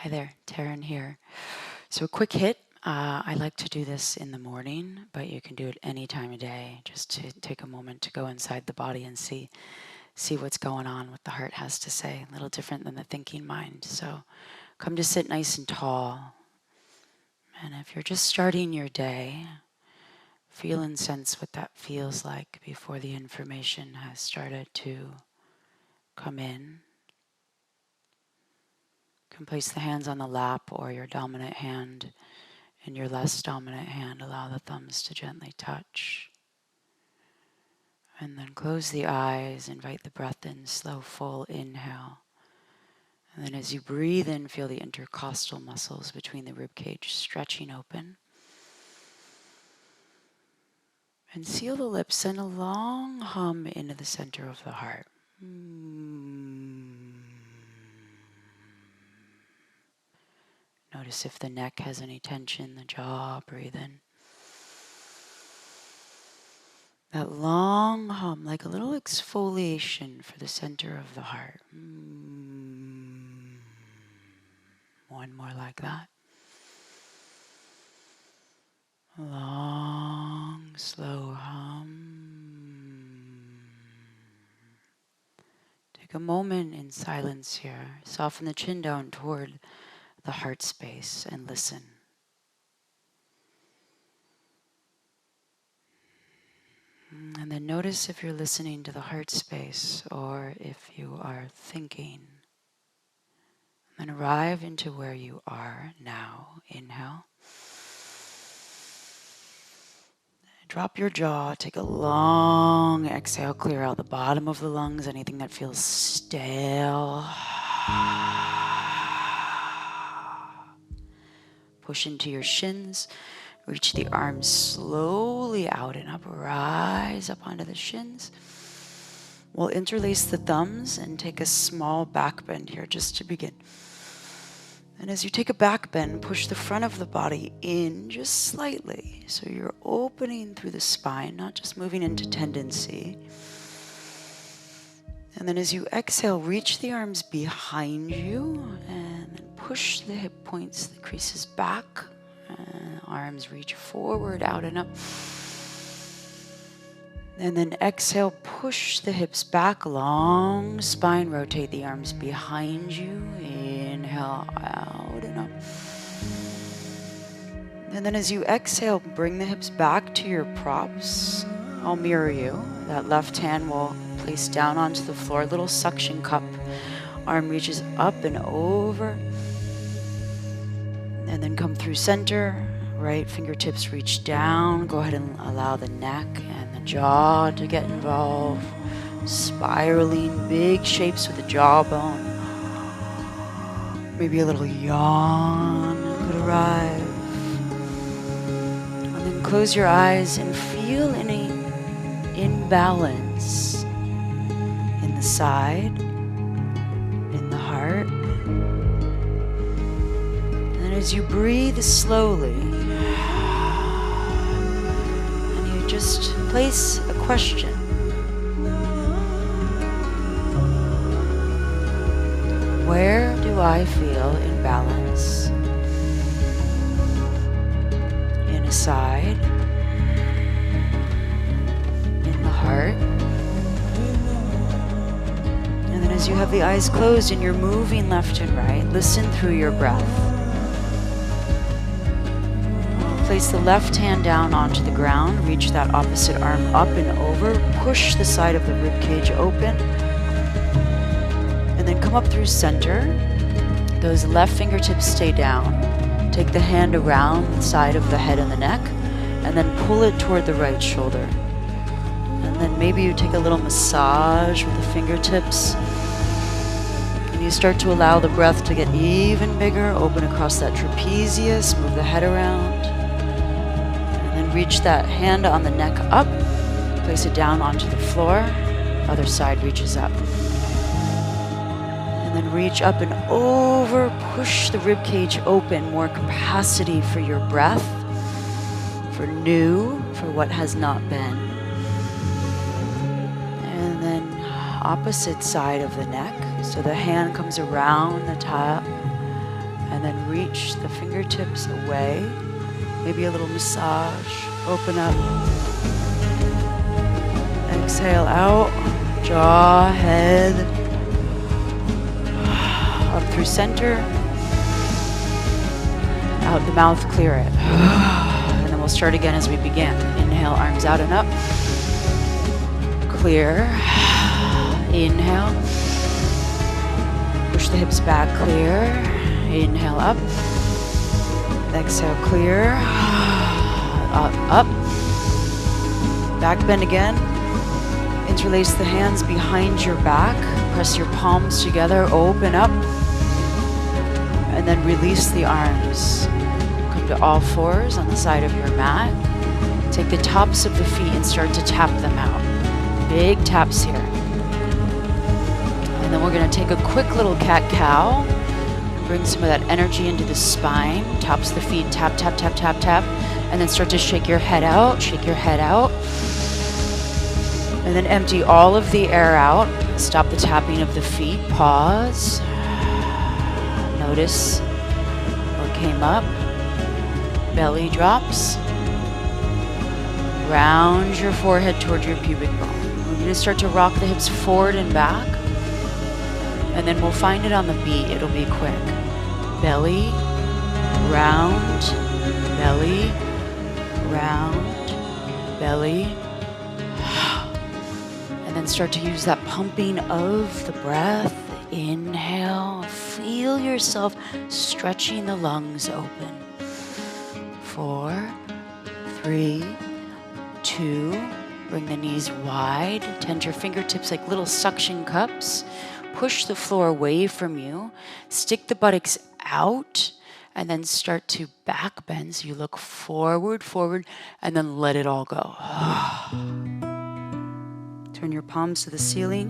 Hi there, Taryn here. So a quick hit. I like to do this in the morning, but you can do it any time of day, just to take a moment to go inside the body and see what's going on, what the heart has to say. A little different than the thinking mind. So come to sit nice and tall. And if you're just starting your day, feel and sense what that feels like before the information has started to come in. You can place the hands on the lap or your dominant hand. In your less dominant hand, allow the thumbs to gently touch. And then close the eyes, invite the breath in, slow, full inhale. And then as you breathe in, feel the intercostal muscles between the rib cage stretching open. And seal the lips, send a long hum into the center of the heart. Notice if the neck has any tension, the jaw, breathe in. That long hum, like a little exfoliation for the center of the heart. One more like that. Long, slow hum. Take a moment in silence here. Soften the chin down toward the heart space and listen. And then notice if you're listening to the heart space or if you are thinking. And arrive into where you are now. Inhale. Drop your jaw, take a long exhale, clear out the bottom of the lungs, anything that feels stale. Push into your shins, reach the arms slowly out and up, rise up onto the shins. We'll interlace the thumbs and take a small back bend here just to begin. And as you take a back bend, push the front of the body in just slightly. So you're opening through the spine, not just moving into tendency. And then as you exhale, reach the arms behind you and then push the hip points, the creases back. Arms reach forward, out and up. And then exhale, push the hips back, long spine, rotate the arms behind you. Inhale, out and up. And then as you exhale, bring the hips back to your props. I'll mirror you. That left hand will place down onto the floor, little suction cup. Arm reaches up and over. And then come through center. Right fingertips reach down. Go ahead and allow the neck and the jaw to get involved. Spiraling big shapes with the jawbone. Maybe a little yawn could arrive. And then close your eyes and feel any imbalance in the side, in the heart. And as you breathe slowly, just place a question. Where do I feel imbalance? In a side, in the heart. And then as you have the eyes closed and you're moving left and right, listen through your breath. Place the left hand down onto the ground, reach that opposite arm up and over, push the side of the rib cage open, and then come up through center. Those left fingertips stay down. Take the hand around the side of the head and the neck, and then pull it toward the right shoulder. And then maybe you take a little massage with the fingertips, and you start to allow the breath to get even bigger, open across that trapezius, move the head around. Reach that hand on the neck up, place it down onto the floor, other side reaches up. And then reach up and over, push the rib cage open, more capacity for your breath, for new, for what has not been. And then opposite side of the neck, so the hand comes around the top, And then reach the fingertips away. Maybe a little massage. Open up. Exhale out. Jaw, head. Up through center. Out the mouth, clear it. And then we'll start again as we began. Inhale, arms out and up. Clear. Inhale. Push the hips back, clear. Inhale up. Exhale, clear. Up. Back bend again. Interlace the hands behind your back. Press your palms together. Open up. And then release the arms. Come to all fours on the side of your mat. Take the tops of the feet and start to tap them out. Big taps here. And then we're going to take a quick little cat-cow. Bring some of that energy into the spine. Tops of the feet. Tap, tap, tap, tap, tap. And then start to shake your head out. Shake your head out. And then empty all of the air out. Stop the tapping of the feet. Pause. Notice what came up. Belly drops. Round your forehead toward your pubic bone. We're going to start to rock the hips forward and back. And then we'll find it on the beat. It'll be quick. Belly, round, belly, round, belly. And then start to use that pumping of the breath. Inhale. Feel yourself stretching the lungs open. 4, 3, 2. Bring the knees wide. Tend your fingertips like little suction cups. Push the floor away from you. Stick the buttocks out. And then start to back bend. So you look forward, and then let it all go. Turn your palms to the ceiling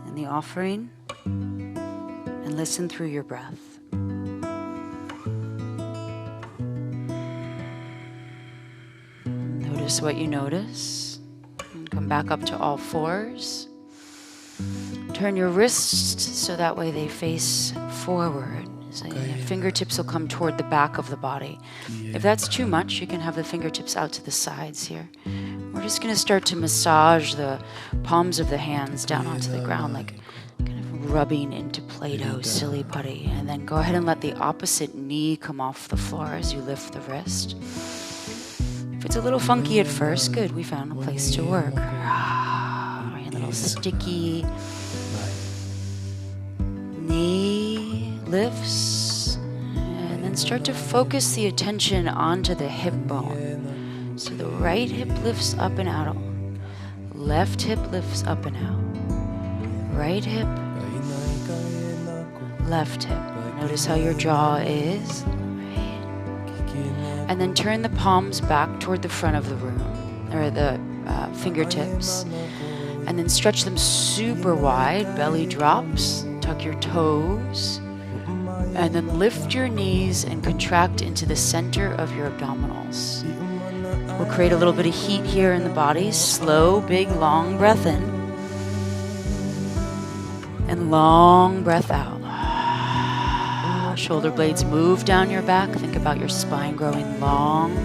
in the offering. And listen through your breath. Notice what you notice. And come back up to all fours. Turn your wrists so that way they face forward. So your fingertips will come toward the back of the body. If that's too much, you can have the fingertips out to the sides here. We're just going to start to massage the palms of the hands down onto the ground, like kind of rubbing into Play-Doh, silly putty. And then go ahead and let the opposite knee come off the floor as you lift the wrist. If it's a little funky at first, good, we found a place to work. A little sticky. Knee lifts. And then start to focus the attention onto the hip bone. So the right hip lifts up and out. Left hip lifts up and out. Right hip. Left hip. Notice how your jaw is. And then turn the palms back toward the front of the room, or the fingertips. And then stretch them super wide. Belly drops. Tuck your toes. And then lift your knees and contract into the center of your abdominals. We'll create a little bit of heat here in the body. Slow, big, long breath in. And long breath out. Shoulder blades move down your back. Think about your spine growing long.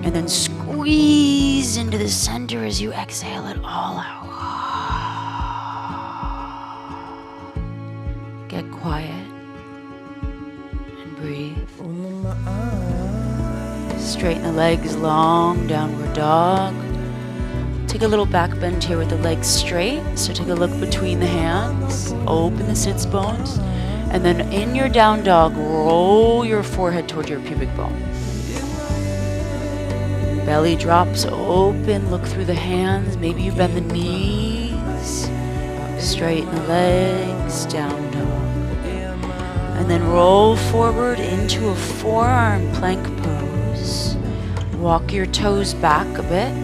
And then squeeze into the center as you exhale it all out. Get quiet and breathe. Straighten the legs, long downward dog. Take a little back bend here with the legs straight. So take a look between the hands. Open the sits bones. And then in your down dog, roll your forehead toward your pubic bone. Belly drops open. Look through the hands. Maybe you bend the knees. Straighten the legs, down dog. And then roll forward into a forearm plank pose. Walk your toes back a bit.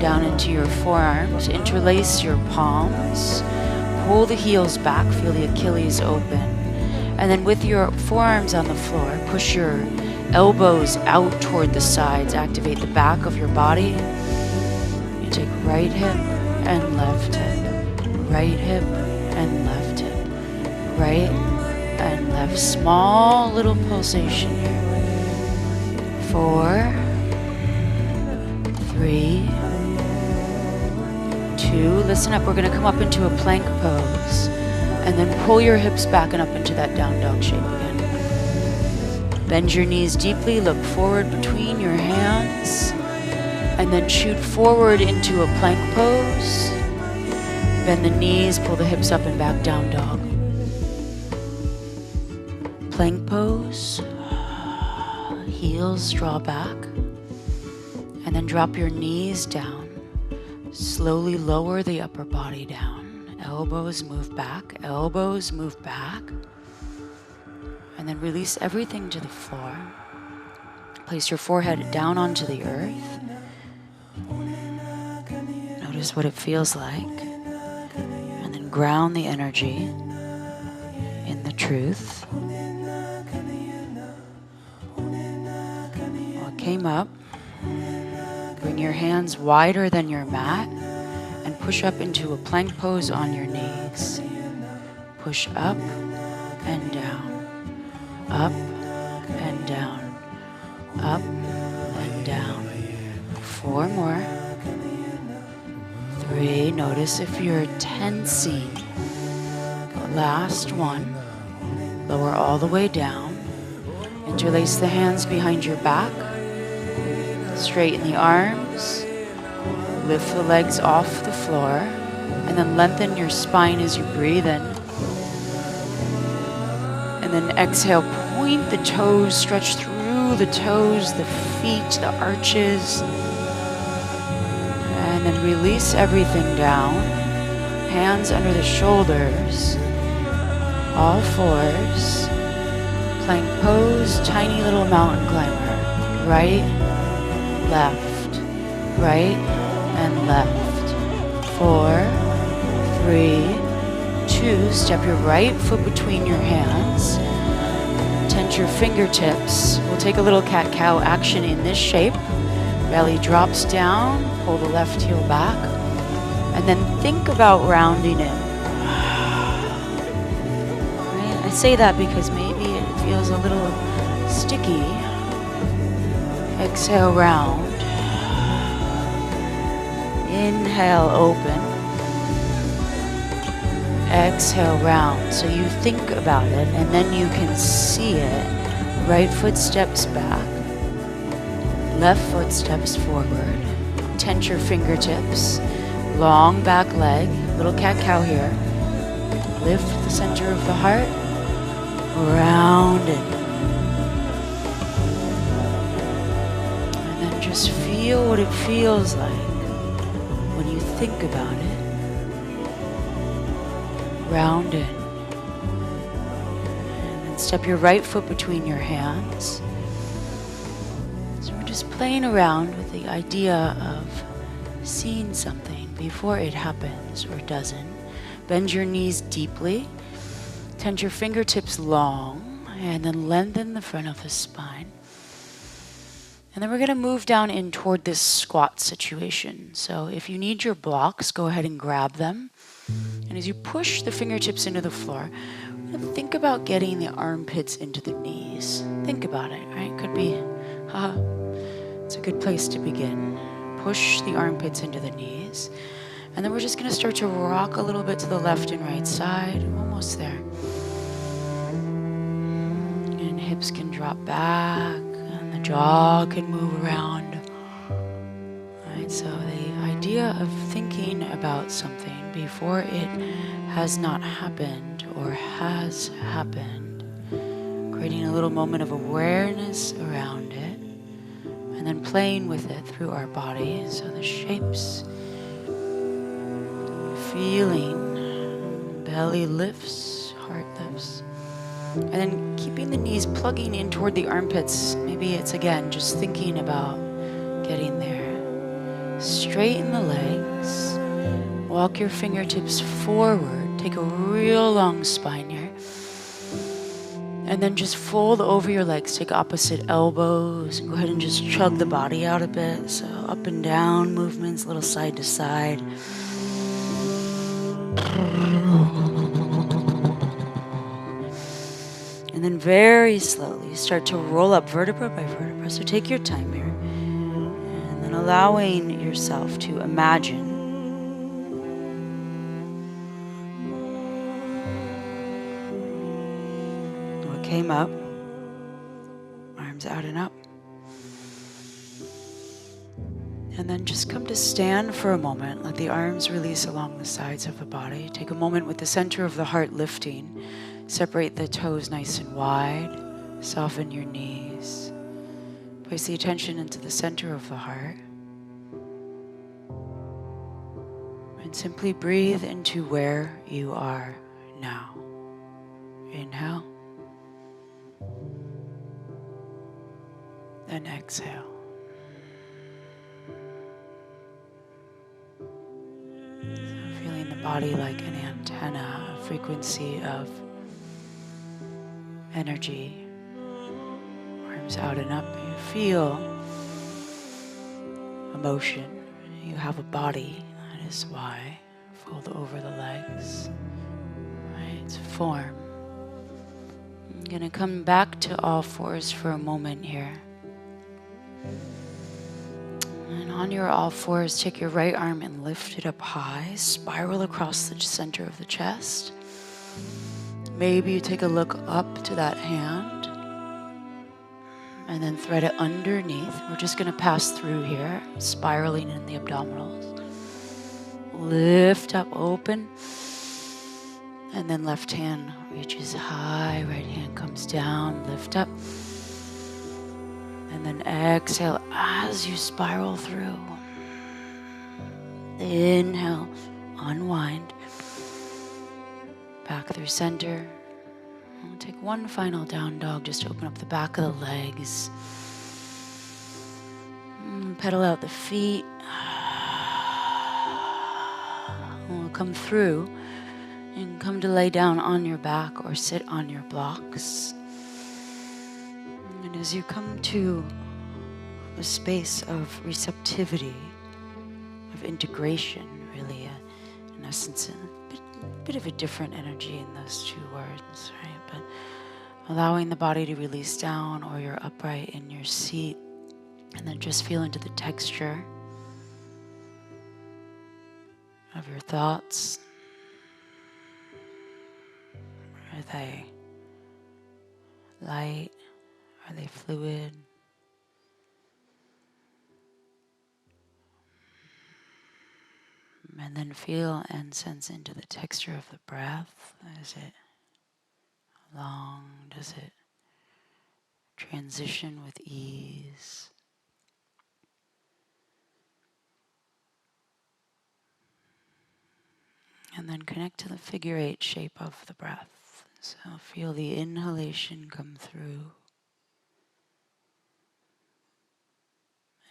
Down into your forearms, interlace your palms, pull the heels back, feel the Achilles open, and then with your forearms on the floor, push your elbows out toward the sides, activate the back of your body. You take right hip and left hip, right hip and left hip, right and left. Small little pulsation here. 4, 3, 2. Listen up. We're going to come up into a plank pose. And then pull your hips back and up into that down dog shape again. Bend your knees deeply. Look forward between your hands. And then shoot forward into a plank pose. Bend the knees. Pull the hips up and back, down dog. Plank pose. Heels draw back. And then drop your knees down. Slowly lower the upper body down. Elbows move back, elbows move back. And then release everything to the floor. Place your forehead down onto the earth. Notice what it feels like. And then ground the energy in the truth. What came up, bring your hands wider than your mat. And push up into a plank pose on your knees. Push up and down, up and down, up and down. 4 more. 3, notice if you're tensing. Last one. Lower all the way down. Interlace the hands behind your back. Straighten the arms. Lift the legs off the floor, and then lengthen your spine as you breathe in. And then exhale, point the toes, stretch through the toes, the feet, the arches. And then release everything down. Hands under the shoulders. All fours. Plank pose, tiny little mountain climber. Right, left, right, and left. 4, 3, 2. Step your right foot between your hands. Tense your fingertips. We'll take a little cat-cow action in this shape. Belly drops down. Pull the left heel back. And then think about rounding in. Right? I say that because maybe it feels a little sticky. Exhale, round. Inhale, open. Exhale, round. So you think about it and then you can see it. Right foot steps back. Left foot steps forward. Tense your fingertips. Long back leg. Little cat-cow here. Lift the center of the heart. Round it. And then just feel what it feels like when you think about it. Round in. And then step your right foot between your hands. So we're just playing around with the idea of seeing something before it happens or doesn't. Bend your knees deeply. Tense your fingertips long. And then lengthen the front of the spine. And then we're going to move down in toward this squat situation. So if you need your blocks, go ahead and grab them. And as you push the fingertips into the floor, think about getting the armpits into the knees. Think about it, right? Could be, it's a good place to begin. Push the armpits into the knees. And then we're just going to start to rock a little bit to the left and right side. Almost there. And hips can drop back. And the jaw can move around. All right, so the idea of thinking about something before it has not happened or has happened, creating a little moment of awareness around it, and then playing with it through our body. So the shapes, feeling, belly lifts, heart lifts, and then keeping the knees plugging in toward the armpits. Maybe it's again just thinking about getting there. Straighten the legs. Walk your fingertips forward. Take a real long spine here. And then just fold over your legs. Take opposite elbows. Go ahead and just chug the body out a bit. So up and down movements, little side to side. then very slowly start to roll up vertebra by vertebra. So take your time here. And then allowing yourself to imagine what came up. Arms out and up. And then just come to stand for a moment. Let the arms release along the sides of the body. Take a moment with the center of the heart lifting. Separate the toes nice and wide. Soften your knees. Place the attention into the center of the heart. And simply breathe into where you are now. Inhale. Then exhale. Feeling the body like an antenna, a frequency of energy. Arms out and up. You feel emotion. You have a body. That is why. Fold over the legs. Right, form. I'm going to come back to all fours for a moment here. And on your all fours, take your right arm and lift it up high. Spiral across the center of the chest. Maybe you take a look up to that hand. And then thread it underneath. We're just going to pass through here, spiraling in the abdominals. Lift up, open. And then left hand reaches high, right hand comes down, lift up. And then exhale as you spiral through. Inhale, unwind. Back through center. We'll take one final down dog, just open up the back of the legs. Pedal out the feet. We'll come through and come to lay down on your back or sit on your blocks. And as you come to a space of receptivity, of integration, really, in essence, a bit of a different energy in those two words, right? But allowing the body to release down, or you're upright in your seat, and then just feel into the texture of your thoughts. Are they light? Are they fluid? And then feel and sense into the texture of the breath. Is it long? Does it transition with ease? And then connect to the figure 8 shape of the breath. So feel the inhalation come through.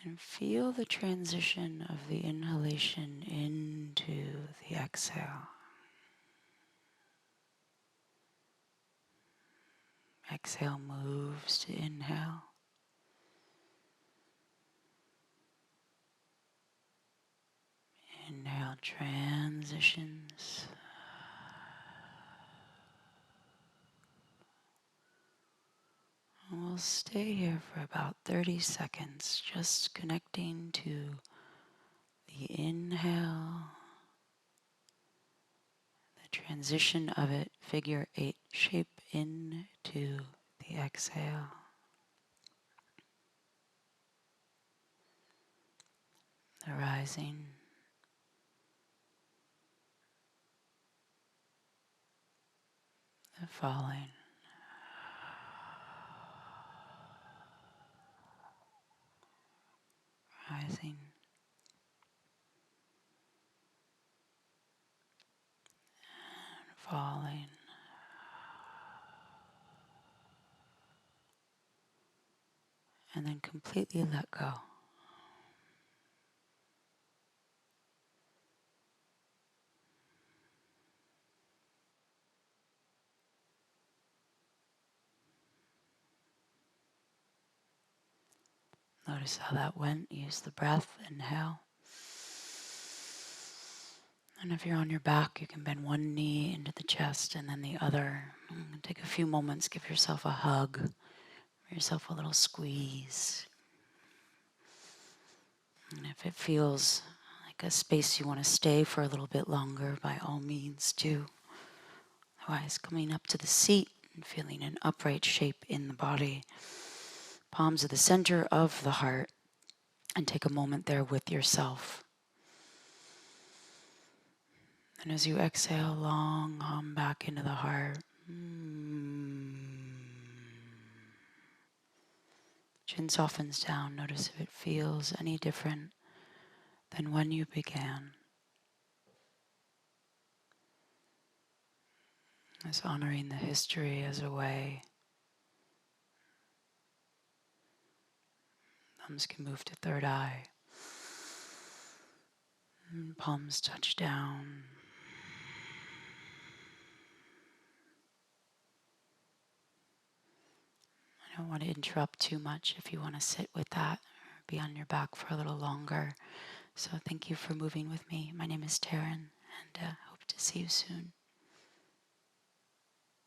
And feel the transition of the inhalation into the exhale. Exhale moves to inhale. Inhale transitions. And we'll stay here for about 30 seconds, just connecting to the inhale, the transition of it, figure 8 shape into the exhale. The rising. The falling. Rising. And falling. And then completely let go. Notice how that went. Use the breath. Inhale. And if you're on your back, you can bend one knee into the chest and then the other. And take a few moments, give yourself a hug, give yourself a little squeeze. And if it feels like a space you want to stay for a little bit longer, by all means do. Otherwise, coming up to the seat and feeling an upright shape in the body. Palms at the center of the heart. And take a moment there with yourself. And as you exhale, long hum back into the heart. Chin softens down. Notice if it feels any different than when you began. As honoring the history as a way. Thumbs can move to third eye. And palms touch down. I don't want to interrupt too much if you want to sit with that or be on your back for a little longer. So thank you for moving with me. My name is Taryn, and hope to see you soon.